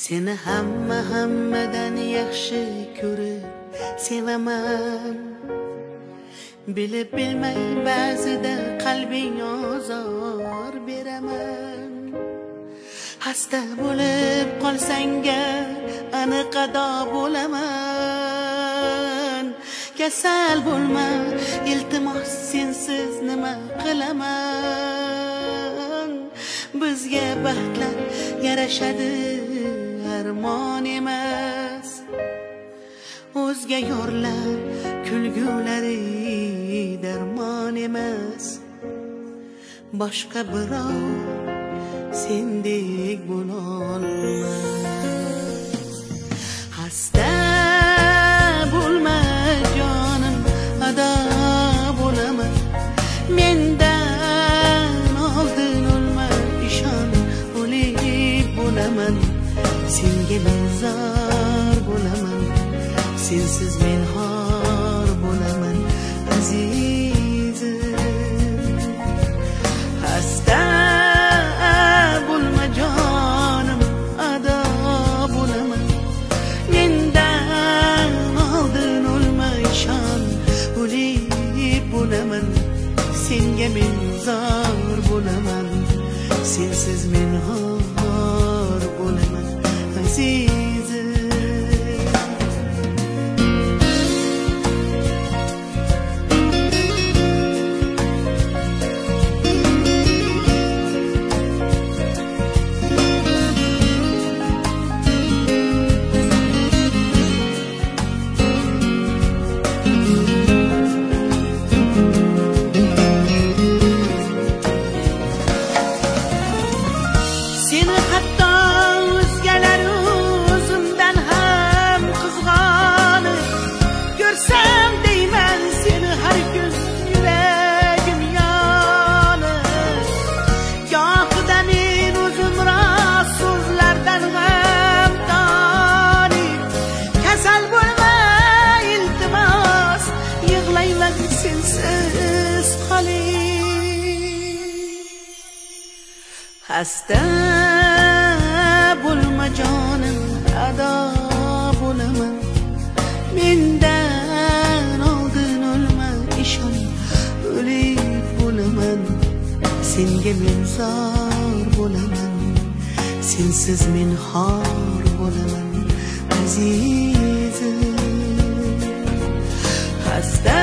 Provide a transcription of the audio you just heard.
Seni hammadan yaxshi ko'rib sevaman. Bilib bilmay ba'zida qalbing ozor beraman. Hasta bo'lib qolsanga aniq ado bo'laman. Kasal bo'lma, iltimos sensiz nima qilaman. Bizga baxtlar yarashadi, armon emas. O'zga yorlar kulgulari darmon emas. Boshqa birov sendek bo'lolmas. Hasta bo'lma jonim, ado bo'laman. Mendan oldin o'lma, ishon, o'lik bo'laman. Senga men zor bo'laman, sensiz men xor bo'laman azizim. Hasta bo'lma jonim, ado bo'laman. Mendan oldin o'lma, ishon, o'lik bo'laman. Senga men zor bo'laman, sensiz men xor bo'laman azizim. Seni hatto o'zgalar o'zimdan ham qizg'onib ko'rsam deyman, seni har kun yuragim yonib. Gohida men o'zim rost so'zlardan ham tonib. Kasal bo'lma iltimos, yig'layman sensiz qolib. Hasta bo'lma jonim, ado bo'laman. Mendan oldin o'lma, ishon, o'lik bo'laman. Senga men zor bo'laman, sensiz men xor bo'laman azizim. Hasta